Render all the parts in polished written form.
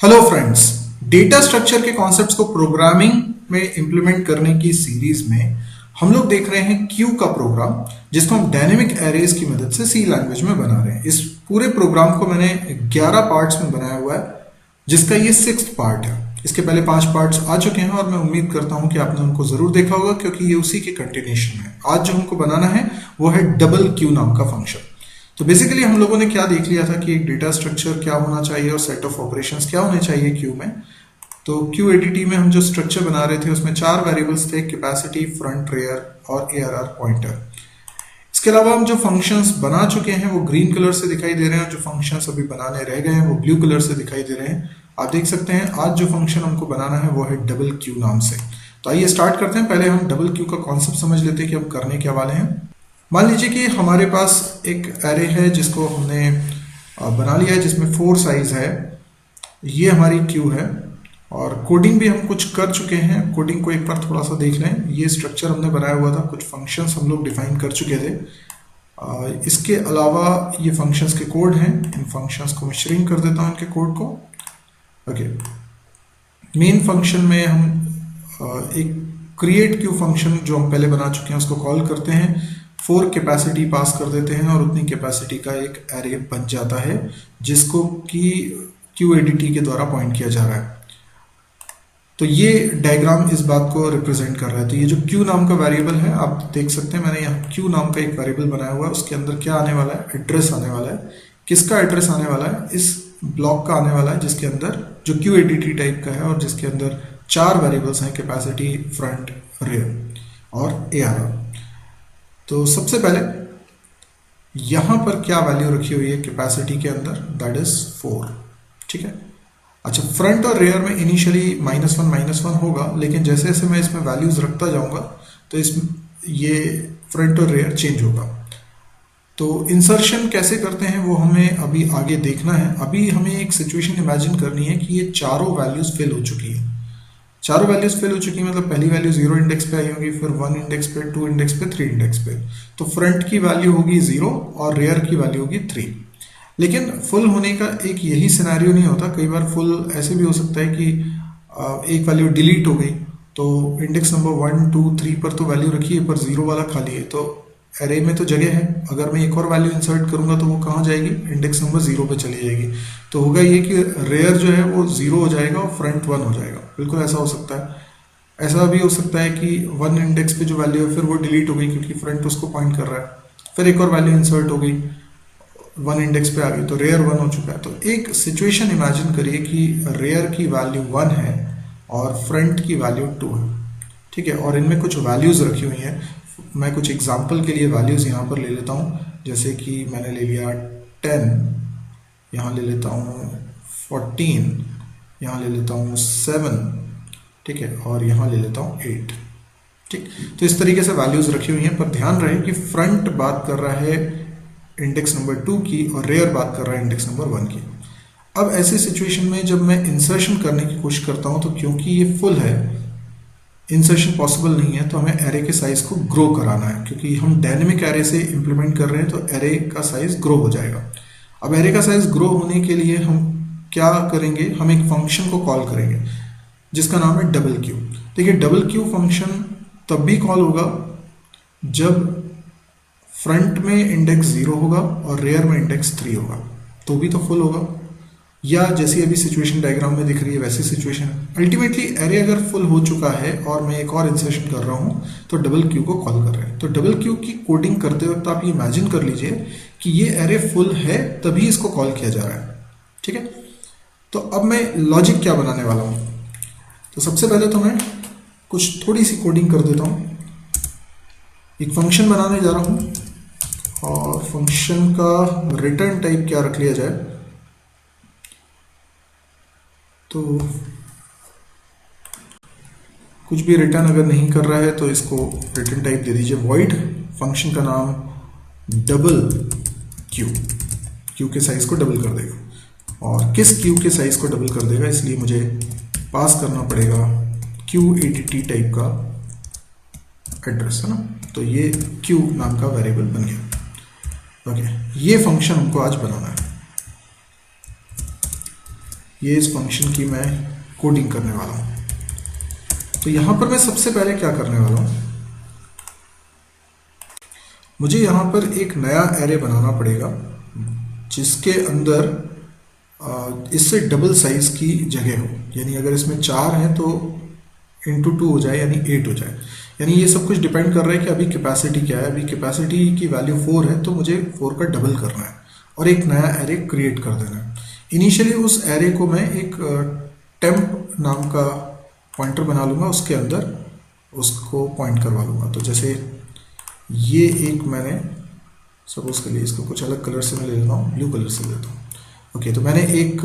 Hello friends, data structure के concepts को programming में इंप्लीमेंट करने की सीरीज में हम लोग देख रहे हैं क्यू का प्रोग्राम, जिसको हम डायनेमिक एरेज की मदद से सी लैंग्वेज में बना रहे हैं। इस पूरे प्रोग्राम को मैंने 11 पार्ट्स में बनाया हुआ है, जिसका ये 6th पार्ट है। इसके पहले 5 पार्ट्स आ चुके हैं और मैं उम्मीद करता हूं कि आपने उनको जरूर देखा होगा, क्योंकि ये उसी के कंटिन्यूएशन है। आज जो हमको बनाना है वो है डबल क्यू नाम का फंक्शन। तो बेसिकली हम लोगों ने क्या देख लिया था कि एक डेटा स्ट्रक्चर क्या होना चाहिए और सेट ऑफ ऑपरेशंस क्या होने चाहिए क्यू में। तो क्यू एडीटी में हम जो स्ट्रक्चर बना रहे थे उसमें 4 वेरिएबल्स थे, कैपेसिटी, फ्रंट, रेयर और एआरआर पॉइंटर। इसके अलावा हम जो फंक्शंस बना चुके हैं वो ग्रीन कलर से दिखाई दे रहे हैं, जो फंक्शंस अभी बनाने रह गए हैं वो ब्लू कलर से दिखाई दे रहे हैं। आप देख सकते हैं आज जो फंक्शन हमको बनाना है वो है डबल क्यू नाम से। तो आइए स्टार्ट करते हैं। पहले हम डबल क्यू का कॉन्सेप्ट समझ लेते हैं कि हम करने क्या वाले हैं। मान लीजिए कि हमारे पास एक एरे है जिसको हमने बना लिया है, जिसमें 4 साइज है। ये हमारी क्यू है और कोडिंग भी हम कुछ कर चुके हैं। कोडिंग को एक बार थोड़ा सा देख लें। ये स्ट्रक्चर हमने बनाया हुआ था, कुछ फंक्शंस हम लोग डिफाइन कर चुके थे। इसके अलावा ये फंक्शंस के कोड हैं। इन फंक्शंस को मैं श्रिंक कर देता हूं, इनके कोड को। ओके, मेन फंक्शन में हम एक क्रिएट क्यू फंक्शन जो हम पहले बना चुके हैं उसको कॉल करते हैं। 4 कैपेसिटी पास कर देते हैं और उतनी कैपेसिटी का एक एरे बन जाता है, जिसको कि क्यू एडीटी के द्वारा पॉइंट किया जा रहा है। तो ये डायग्राम इस बात को रिप्रेजेंट कर रहा है। तो ये जो क्यू नाम का वेरिएबल है, आप देख सकते हैं मैंने यहाँ क्यू नाम का एक वेरिएबल बनाया हुआ है। उसके अंदर क्या आने वाला है? एड्रेस आने वाला है। किसका एड्रेस आने वाला है? इस ब्लॉक का आने वाला है, जिसके अंदर जो क्यू एडीटी टाइप का है और जिसके अंदर 4 वेरिएबल्स हैं, कैपेसिटी, फ्रंट, रेयर और एआरआर। तो सबसे पहले यहां पर क्या वैल्यू रखी हुई है कैपेसिटी के अंदर? That is 4। ठीक है। अच्छा, फ्रंट और रेयर में इनिशियली -1 होगा, लेकिन जैसे जैसे मैं इसमें वैल्यूज रखता जाऊंगा तो ये फ्रंट और रेयर चेंज होगा। तो इंसर्शन कैसे करते हैं वो हमें अभी आगे देखना है। अभी हमें एक सिचुएशन इमेजिन करनी है कि ये चारों वैल्यूज फिल हो चुकी है। चारों वैल्यूज फिल हो चुकी है, मतलब पहली वैल्यू 0 इंडेक्स पे आई होगी, फिर 1 इंडेक्स पे, 2 इंडेक्स पे, 3 इंडेक्स पे। तो फ्रंट की वैल्यू होगी 0 और रेयर की वैल्यू होगी 3। लेकिन फुल होने का एक यही सिनेरियो नहीं होता। कई बार फुल ऐसे भी हो सकता है कि एक वैल्यू डिलीट हो गई, तो इंडेक्स नंबर 1, 2, 3 पर तो वैल्यू रखी है पर 0 वाला खाली है। तो एरे में तो जगह है, अगर मैं एक और वैल्यू इंसर्ट करूंगा तो वो कहाँ जाएगी? इंडेक्स नंबर 0 पे चली जाएगी। तो होगा ये कि रेयर जो है वो 0 हो जाएगा और फ्रंट 1 हो जाएगा। बिल्कुल ऐसा हो सकता है। ऐसा भी हो सकता है कि 1 इंडेक्स पे जो वैल्यू है फिर वो डिलीट हो गई, क्योंकि फ्रंट उसको पॉइंट कर रहा है। फिर एक और वैल्यू इंसर्ट हो गई, 1 इंडेक्स पे आ गई, तो रेयर 1 हो चुका है। तो एक सिचुएशन इमेजिन करिए कि रेयर की वैल्यू 1 है और फ्रंट की वैल्यू 2 है। ठीक है, और इनमें कुछ वैल्यूज रखी हुई हैं। मैं कुछ एग्जाम्पल के लिए वैल्यूज यहाँ पर ले लेता हूँ, जैसे कि मैंने ले लिया 10, यहाँ ले लेता हूँ 14, यहाँ ले लेता हूँ 7, ठीक है, और यहाँ ले लेता हूँ 8। ठीक, तो इस तरीके से वैल्यूज रखी हुई हैं। पर ध्यान रहे कि फ्रंट बात कर रहा है इंडेक्स नंबर 2 की और रेयर बात कर रहा है इंडेक्स नंबर 1 की। अब ऐसी सिचुएशन में जब मैं इंसर्शन करने की कोशिश करता हूँ, तो क्योंकि ये फुल है, इंसर्शन पॉसिबल नहीं है, तो हमें एरे के साइज को ग्रो कराना है। क्योंकि हम डायनेमिक एरे से इंप्लीमेंट कर रहे हैं तो एरे का साइज ग्रो हो जाएगा। अब एरे का साइज ग्रो होने के लिए हम क्या करेंगे? हम एक फंक्शन को कॉल करेंगे जिसका नाम है डबल क्यू। देखिए, डबल क्यू फंक्शन तब भी कॉल होगा जब फ्रंट में इंडेक्स 0 होगा और रेयर में इंडेक्स 3 होगा, तो भी तो फुल होगा। या जैसी अभी सिचुएशन डायग्राम में दिख रही है वैसी सिचुएशन। अल्टीमेटली एरे अगर फुल हो चुका है और मैं एक और इंसर्शन कर रहा हूं तो डबल क्यू को कॉल कर रहे हैं। तो डबल क्यू की कोडिंग करते वक्त आप ये इमेजिन कर लीजिए कि ये एरे फुल है, तभी इसको कॉल किया जा रहा है। ठीक है, तो अब मैं लॉजिक क्या बनाने वाला हूं? तो सबसे पहले तो मैं कुछ थोड़ी सी कोडिंग कर देता हूं। एक फंक्शन बनाने जा रहा हूं और फंक्शन का रिटर्न टाइप क्या रख लिया जाए? तो कुछ भी रिटर्न अगर नहीं कर रहा है तो इसको रिटर्न टाइप दे दीजिए वॉइड। फंक्शन का नाम डबल क्यू, क्यू के साइज को डबल कर देगा। और किस क्यू के साइज को डबल कर देगा, इसलिए मुझे पास करना पड़ेगा क्यू एडीटी टाइप का एड्रेस, है ना। तो ये क्यू नाम का वेरिएबल बन गया। ओके, ये फंक्शन हमको आज बनाना है। ये इस फंक्शन की मैं कोडिंग करने वाला हूँ। तो यहाँ पर मैं सबसे पहले क्या करने वाला हूँ, मुझे यहाँ पर एक नया एरे बनाना पड़ेगा जिसके अंदर इससे डबल साइज की जगह हो। यानी अगर इसमें 4 हैं तो इंटू 2 हो जाए, यानी 8 हो जाए। यानी ये सब कुछ डिपेंड कर रहा है कि अभी कैपेसिटी क्या है। अभी कैपेसिटी की वैल्यू 4 है तो मुझे 4 का डबल करना है और एक नया एरे क्रिएट कर देना है। इनिशियली उस एरे को मैं एक टेम्प नाम का पॉइंटर बना लूँगा, उसके अंदर उसको पॉइंट करवा लूँगा। तो जैसे ये एक मैंने सपोज के लिए इसको कुछ अलग कलर से मैं ले लेता हूँ, ब्लू कलर से ले लेता हूँ। ओके, तो मैंने एक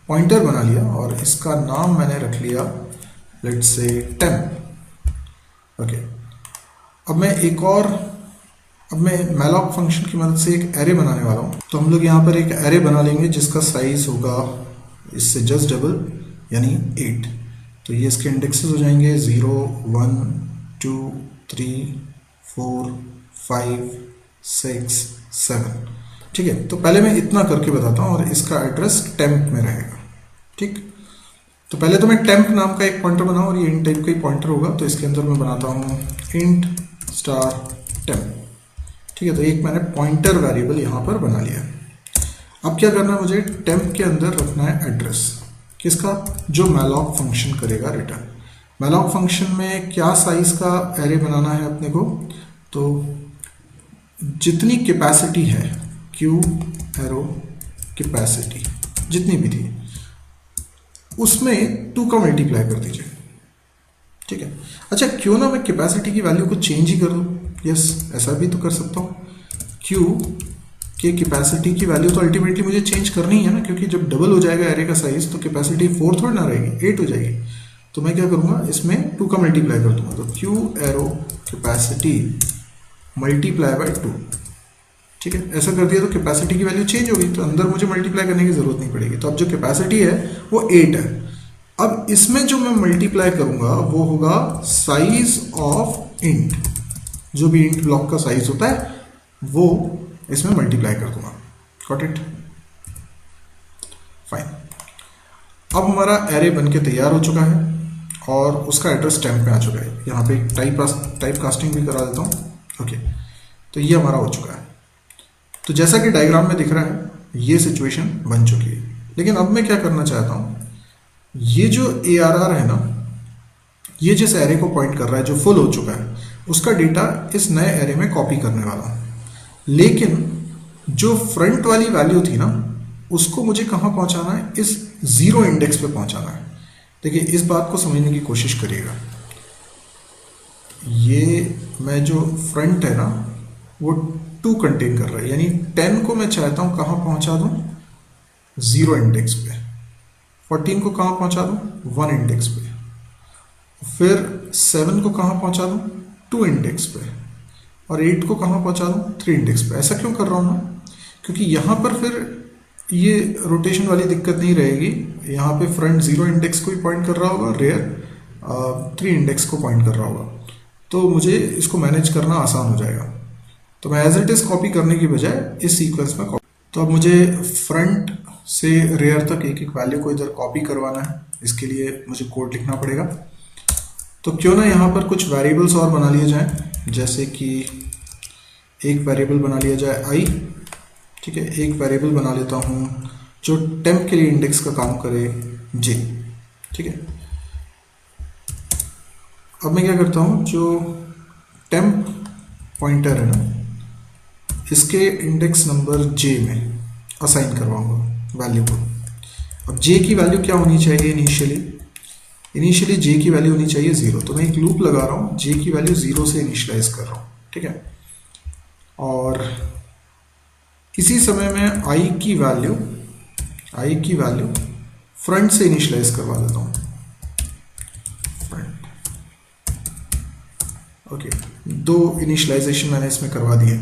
पॉइंटर बना लिया और इसका नाम मैंने रख लिया लेट्स से टेम्प। ओके, अब मैं मैलॉक फंक्शन की मदद से एक एरे बनाने वाला हूँ। तो हम लोग यहाँ पर एक एरे बना लेंगे जिसका साइज होगा इससे जस्ट डबल, यानी 8। तो ये इसके इंडेक्सेस हो जाएंगे 0 1 2 3 4 5 6 7। ठीक है, तो पहले मैं इतना करके बताता हूँ और इसका एड्रेस टेम्प में रहेगा। ठीक, तो पहले तो मैं टेम्प नाम का एक पॉइंटर बनाऊँ और ये इंट टाइप का ही पॉइंटर होगा। तो इसके अंदर मैं बनाता हूँ इंट स्टार टेम्प। ठीक है, तो एक मैंने पॉइंटर वेरिएबल यहाँ पर बना लिया। अब क्या करना है, मुझे टेम्प के अंदर रखना है एड्रेस किसका, जो मैलॉक फंक्शन करेगा रिटर्न। मैलॉक फंक्शन में क्या साइज का एरे बनाना है अपने को, तो जितनी कैपेसिटी है क्यू एरो कैपेसिटी जितनी भी थी उसमें 2 का मल्टीप्लाई कर दीजिए। ठीक है, अच्छा क्यों ना मैं कैपेसिटी की वैल्यू को चेंज ही कर दूँ। यस, ऐसा भी तो कर सकता हूँ। क्यू के कैपेसिटी की वैल्यू तो अल्टीमेटली मुझे चेंज करनी है ना, क्योंकि जब डबल हो जाएगा एरे का साइज तो कैपेसिटी 4 थोड़ी ना रहेगी, 8 हो जाएगी। तो मैं क्या करूँगा, इसमें 2 का मल्टीप्लाई कर दूंगा। तो Q arrow capacity multiply by 2। ठीक है, ऐसा कर दिया तो कैपेसिटी की वैल्यू चेंज होगी, तो अंदर मुझे मल्टीप्लाई करने की जरूरत नहीं पड़ेगी। तो अब जो कैपेसिटी है वो 8 है। अब इसमें जो मैं मल्टीप्लाई करूंगा वो होगा साइज ऑफ इंट। जो भी इंट ब्लॉक का साइज होता है वो इसमें मल्टीप्लाई कर दूंगा। Got it, fine. अब हमारा एरे बनके तैयार हो चुका है और उसका एड्रेस टेम्प में आ चुका है। यहाँ पे टाइप कास्टिंग भी करा देता हूँ। ओके, तो ये हमारा हो चुका है। तो जैसा कि डायग्राम में दिख रहा है ये सिचुएशन बन चुकी है। लेकिन अब मैं क्या करना चाहता हूँ, ये जो ARR है ना, ये जिस एरे को पॉइंट कर रहा है जो फुल हो चुका है, उसका डेटा इस नए एरे में कॉपी करने वाला हूँ। लेकिन जो फ्रंट वाली वैल्यू थी ना, उसको मुझे कहाँ पहुँचाना है, इस 0 इंडेक्स पे पहुँचाना है। देखिए, इस बात को समझने की कोशिश करिएगा। ये मैं जो फ्रंट है ना वो 2 कंटेन कर रहा है, यानी 10 को मैं चाहता हूँ कहाँ पहुँचा दूँ, 0 इंडेक्स पे। 14 को कहाँ पहुँचा दूँ, 1 इंडेक्स पे। फिर 7 को कहाँ पहुँचा दूँ, 2 इंडेक्स पे। और 8 को कहाँ पहुँचा दूँ, 3 इंडेक्स पे। ऐसा क्यों कर रहा हूँ मैं, क्योंकि यहाँ पर फिर ये रोटेशन वाली दिक्कत नहीं रहेगी। यहाँ पे फ्रंट 0 इंडेक्स को ही पॉइंट कर रहा होगा, रेयर 3 इंडेक्स को पॉइंट कर रहा होगा। तो मुझे इसको मैनेज करना आसान हो जाएगा। तो मैं एज इट इज कॉपी करने की बजाय इस सीक्वेंस में कॉपी। तो अब मुझे फ्रंट से रेयर तक एक एक वैल्यू को इधर कॉपी करवाना है। इसके लिए मुझे कोड लिखना पड़ेगा। तो क्यों ना यहाँ पर कुछ वेरिएबल्स और बना लिए जाएं, जैसे कि एक वेरिएबल बना लिया जाए i। ठीक है, एक वेरिएबल बना लेता हूँ जो टेम्प के लिए इंडेक्स का काम करे, j। ठीक है, अब मैं क्या करता हूँ, जो टेम्प पॉइंटर है ना, इसके इंडेक्स नंबर j में असाइन करवाऊंगा वैल्यू को। अब j की वैल्यू क्या होनी चाहिए, इनिशियली j की वैल्यू होनी चाहिए 0। तो मैं एक लूप लगा रहा हूँ, j की वैल्यू 0 से इनिशियलाइज कर रहा हूँ। ठीक है, और इसी समय में i की वैल्यू फ्रंट से इनिशियलाइज करवा देता हूँ, फ्रंट। ओके, 2 इनिशियलाइजेशन मैंने इसमें करवा दिए।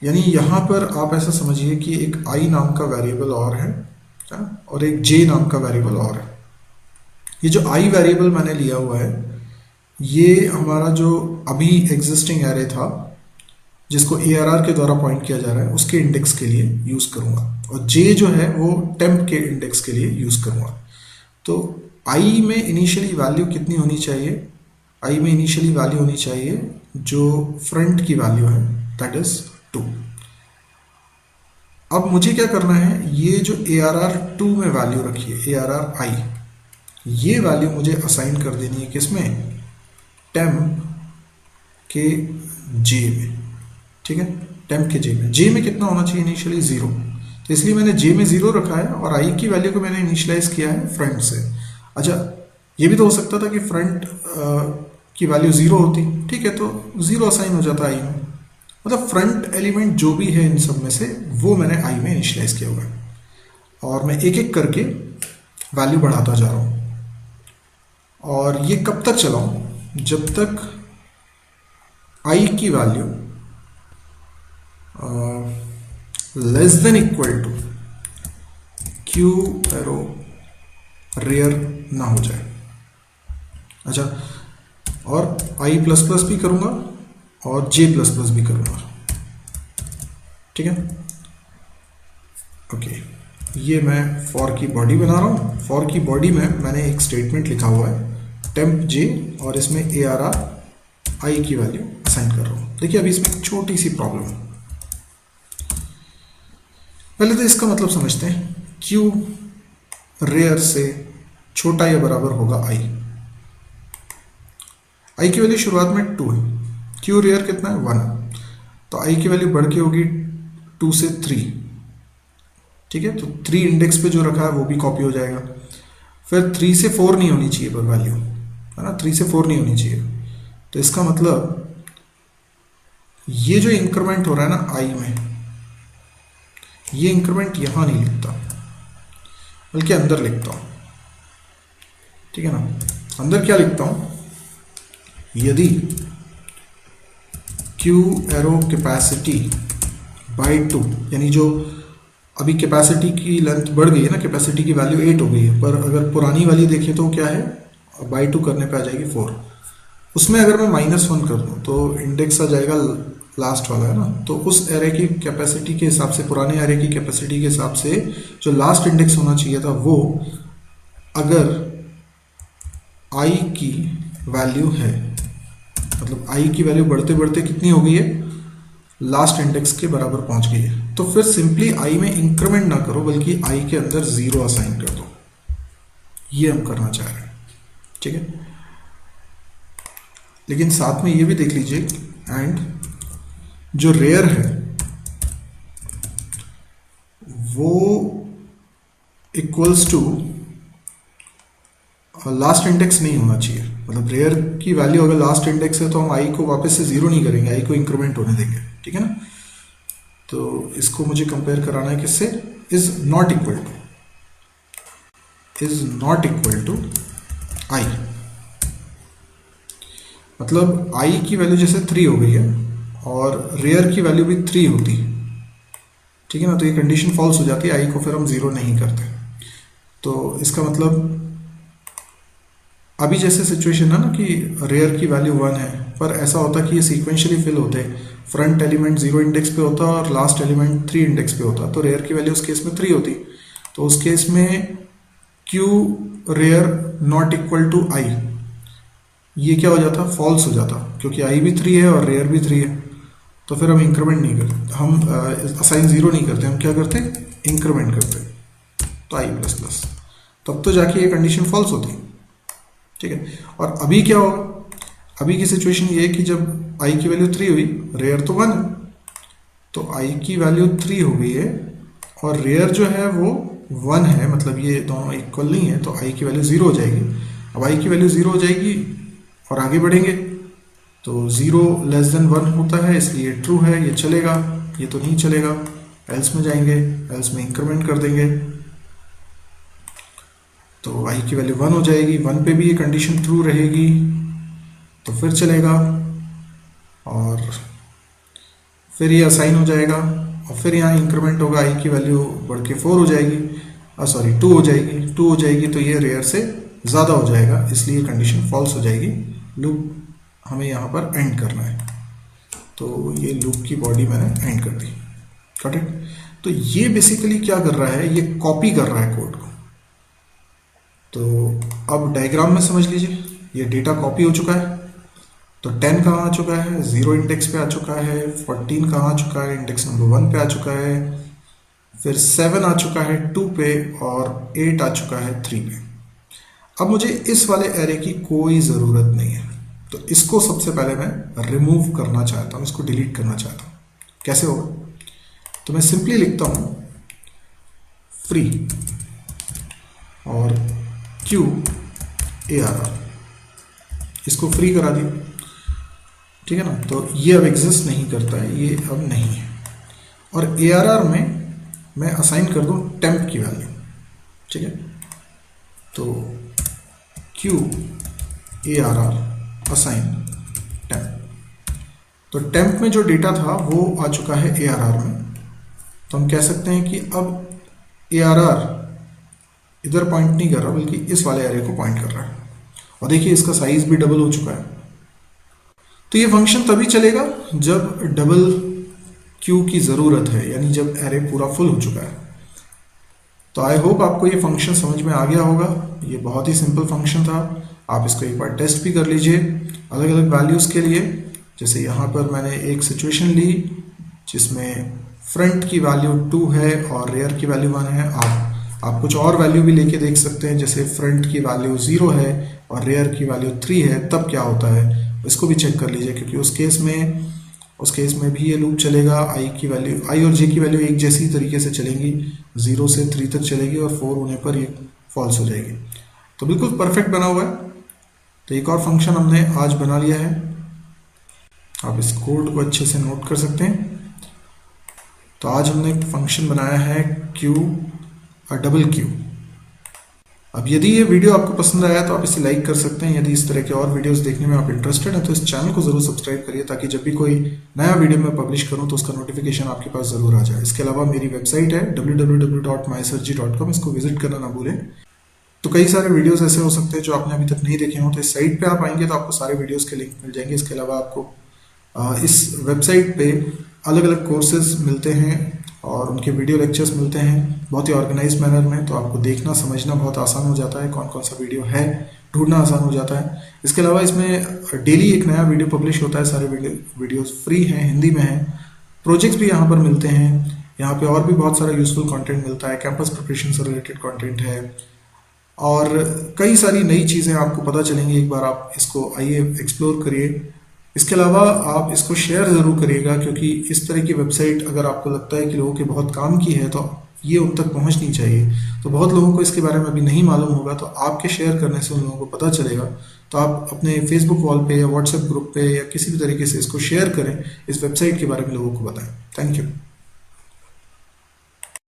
यानी यहाँ पर आप ऐसा समझिए कि एक i नाम का वेरिएबल और है और एक j नाम का वेरिएबल और है। ये जो i वेरिएबल मैंने लिया हुआ है, ये हमारा जो अभी एग्जिस्टिंग एरे था जिसको ARR के द्वारा पॉइंट किया जा रहा है उसके इंडेक्स के लिए यूज करूंगा, और J जो है वो टेम्प के इंडेक्स के लिए यूज करूंगा। तो I में इनिशियली वैल्यू कितनी होनी चाहिए? I में इनिशियली वैल्यू होनी चाहिए जो फ्रंट की वैल्यू है, दैट इज 2। अब मुझे क्या करना है, ये जो ARR 2 में वैल्यू रखी है, ARR I, ये वैल्यू मुझे असाइन कर देनी है किसमें? टेम्प के J में, ठीक है, टेम्प के J में। J में कितना होना चाहिए इनिशियली? 0। तो इसलिए मैंने J में 0 रखा है और I की वैल्यू को मैंने इनिशियलाइज किया है फ्रंट से। अच्छा, ये भी तो हो सकता था कि फ्रंट की वैल्यू 0 होती, ठीक है, तो 0 असाइन हो जाता I में। मतलब फ्रंट एलिमेंट जो भी है इन सब में से वो मैंने I में इनिशियलाइज किया हुआ है, और मैं एक एक करके वैल्यू बढ़ाता जा रहा हूँ। और ये कब तक चलाऊं? जब तक I की value less than equal to Q arrow rear ना हो जाए। अच्छा, और I प्लस प्लस भी करूंगा और J प्लस प्लस भी करूंगा, ठीक है, ओके। ये मैं फॉर की बॉडी बना रहा हूं। फॉर की बॉडी में मैंने एक स्टेटमेंट लिखा हुआ है टेम्प J, और इसमें ARR I की वैल्यू असाइन कर रहा हूं। देखिए अभी इसमें एक छोटी सी प्रॉब्लम है। पहले तो इसका मतलब समझते हैं। Q रेयर से छोटा या बराबर होगा I। I की वैल्यू शुरुआत में 2 है, Q रेयर कितना है? 1। तो I की वैल्यू बढ़ के होगी 2 से 3, ठीक है। तो 3 इंडेक्स पे जो रखा है वो भी कॉपी हो जाएगा। फिर 3 से 4 नहीं होनी चाहिए पर वैल्यू, है ना, 3 से 4 नहीं होनी चाहिए। तो इसका मतलब ये जो इंक्रीमेंट हो रहा है ना I में, ये इंक्रीमेंट यहां नहीं लिखता बल्कि अंदर लिखता हूं, ठीक है ना। अंदर क्या लिखता हूं? यदि Q एरो कैपेसिटी बाई 2, यानी जो अभी कैपेसिटी की लेंथ बढ़ गई है ना, कैपेसिटी की वैल्यू 8 हो गई है, पर अगर पुरानी वाली देखें तो क्या है, बाई 2 करने पे आ जाएगी 4। उसमें अगर मैं -1 कर दूं तो इंडेक्स आ जाएगा लास्ट वाला, है ना। तो उस एरे की कैपेसिटी के हिसाब से, पुराने एरे की कैपेसिटी के हिसाब से जो लास्ट इंडेक्स होना चाहिए था वो, अगर I की वैल्यू है, मतलब I की वैल्यू बढ़ते बढ़ते कितनी हो गई है, लास्ट इंडेक्स के बराबर पहुंच गई है, तो फिर सिंपली I में इंक्रीमेंट ना करो बल्कि I के अंदर 0 असाइन कर दो। ये हम करना चाह रहे हैं, ठीक है। लेकिन साथ में ये भी देख लीजिए, एंड जो रेयर है वो इक्वल्स टू लास्ट इंडेक्स नहीं होना चाहिए। मतलब रेयर की वैल्यू अगर लास्ट इंडेक्स है तो हम I को वापस से 0 नहीं करेंगे, I को इंक्रीमेंट होने देंगे, ठीक है ना। तो इसको मुझे कंपेयर कराना है किससे? Is not equal to I। मतलब I की वैल्यू जैसे 3 हो गई है और रेयर की वैल्यू भी 3 होती, ठीक है ना, तो ये कंडीशन फॉल्स हो जाती है, I को फिर हम 0 नहीं करते। तो इसका मतलब अभी जैसे सिचुएशन है ना कि रेयर की वैल्यू 1 है, पर ऐसा होता कि ये सीक्वेंशियली फिल होते, फ्रंट एलिमेंट 0 इंडेक्स पे होता और लास्ट एलिमेंट 3 इंडेक्स पे होता, तो रेयर की वैल्यू उस केस में 3 होती। तो उस केस में Q rear not equal to I, ये क्या हो जाता? फॉल्स हो जाता, क्योंकि I भी 3 है और रेयर भी 3 है। तो फिर हम इंक्रीमेंट नहीं करते, हम असाइन 0 नहीं करते, हम क्या करते? इंक्रीमेंट करते, तो I प्लस प्लस, तब तो जाके ये कंडीशन फॉल्स होती, ठीक है। और अभी क्या होगा? अभी की सिचुएशन ये है कि जब I की वैल्यू 3 हुई, रेयर तो 1 है, तो I की वैल्यू 3 हो गई है और रेयर जो है वो 1 है, मतलब ये दोनों इक्वल नहीं है, तो I की वैल्यू 0 हो जाएगी। अब I की वैल्यू 0 हो जाएगी और आगे बढ़ेंगे तो 0 लेस देन 1 होता है, इसलिए ट्रू है, ये चलेगा, ये तो नहीं चलेगा। एल्स में जाएंगे, एल्स में इंक्रीमेंट कर देंगे तो I की वैल्यू 1 हो जाएगी, 1 पे भी ये कंडीशन ट्रू रहेगी तो फिर चलेगा, और फिर ये असाइन हो जाएगा और फिर यहाँ इंक्रीमेंट होगा, I की वैल्यू बढ़ के 4 हो जाएगी, 2 हो जाएगी, 2 हो जाएगी तो ये रेयर से ज़्यादा हो जाएगा, इसलिए कंडीशन फॉल्स हो जाएगी। लूप हमें यहाँ पर एंड करना है। तो ये लूप की बॉडी मैंने एंड कर दी। Got it. तो ये बेसिकली क्या कर रहा है, ये कॉपी कर रहा है कोड को। तो अब डायग्राम में समझ लीजिए, ये डेटा कॉपी हो चुका है। तो 10 कहाँ आ चुका है, 0 इंडेक्स पे आ चुका है। 14 कहाँ आ चुका है, इंडेक्स नंबर 1 पे आ चुका है। फिर 7 आ चुका है 2 पे, और 8 आ चुका है 3 पे। अब मुझे इस वाले एरे की कोई ज़रूरत नहीं है, तो इसको सबसे पहले मैं रिमूव करना चाहता हूँ, इसको डिलीट करना चाहता हूँ। कैसे होगा, तो मैं सिंपली लिखता हूँ फ्री और क्यू ARR, इसको फ्री करा दिया, ठीक है ना। तो ये अब एग्जिस्ट नहीं करता है, ये अब नहीं है। और ARR में मैं असाइन कर दूं टेम्प की वैल्यू, ठीक है। तो क्यू ARR असाइन टेम्प। तो टेम्प में जो डेटा था वो आ चुका है ARR में। तो हम कह सकते हैं कि अब ARR इधर पॉइंट नहीं कर रहा, बल्कि इस वाले एरे को पॉइंट कर रहा है। और देखिए इसका साइज भी डबल हो चुका है। तो ये फंक्शन तभी चलेगा जब डबल क्यू की ज़रूरत है, यानी जब एरे पूरा फुल हो चुका है। तो आई होप आपको ये फंक्शन समझ में आ गया होगा। ये बहुत ही सिंपल फंक्शन था। आप इसको एक बार टेस्ट भी कर लीजिए अलग अलग वैल्यूज़ के लिए। जैसे यहाँ पर मैंने एक सिचुएशन ली जिसमें फ्रंट की वैल्यू 2 है और रेयर की वैल्यू 1 है। आप कुछ और वैल्यू भी लेके देख सकते हैं, जैसे फ्रंट की वैल्यू 0 है और रेयर की वैल्यू 3 है, तब क्या होता है इसको भी चेक कर लीजिए, क्योंकि उस केस में भी ये लूप चलेगा। आई और जे की वैल्यू एक जैसी तरीके से चलेंगी, 0 से 3 तक चलेगी और 4 होने पर ये फॉल्स हो जाएगी। तो बिल्कुल परफेक्ट बना हुआ है। तो एक और फंक्शन हमने आज बना लिया है, आप इस कोड को अच्छे से नोट कर सकते हैं। तो आज हमने एक फंक्शन बनाया है क्यू और डबल क्यू। अब यदि ये वीडियो आपको पसंद आया तो आप इसे लाइक कर सकते हैं। यदि इस तरह के और वीडियोस देखने में आप इंटरेस्टेड हैं तो इस चैनल को जरूर सब्सक्राइब करिए, ताकि जब भी कोई नया वीडियो मैं पब्लिश करूं तो उसका नोटिफिकेशन आपके पास जरूर आ जाए। इसके अलावा मेरी वेबसाइट है www.mysurgery.com, इसको विजिट करना ना भूलें। तो कई सारे वीडियोस ऐसे हो सकते हैं जो आपने अभी तक नहीं देखे हों, तो इस साइट पे आप आएंगे तो आपको सारे वीडियोस के लिंक मिल जाएंगे। इसके अलावा आपको इस वेबसाइट पे अलग अलग कोर्सेज मिलते हैं और उनके वीडियो लेक्चर्स मिलते हैं बहुत ही ऑर्गेनाइज मैनर में। तो आपको देखना समझना बहुत आसान हो जाता है, कौन कौन सा वीडियो है ढूंढना आसान हो जाता है। इसके अलावा इसमें डेली एक नया वीडियो पब्लिश होता है। सारे वीडियोस फ्री हैं, हिंदी में हैं। प्रोजेक्ट्स भी यहाँ पर मिलते हैं। यहाँ पे और भी बहुत सारा यूजफुल कंटेंट मिलता है। कैंपस प्रिपरेशन से रिलेटेड कंटेंट है और कई सारी नई चीज़ें आपको पता चलेंगी। एक बार आप इसको आइए एक्सप्लोर करिए। इसके अलावा आप इसको शेयर ज़रूर करिएगा, क्योंकि इस तरह की वेबसाइट अगर आपको लगता है कि लोगों के बहुत काम की है तो ये उन तक पहुंचनी चाहिए। तो बहुत लोगों को इसके बारे में अभी नहीं मालूम होगा, तो आपके शेयर करने से उन लोगों को पता चलेगा। तो आप अपने फेसबुक वॉल पे या व्हाट्सएप ग्रुप पे या किसी भी तरीके से इसको शेयर करें, इस वेबसाइट के बारे में लोगों को बताएं। Thank you.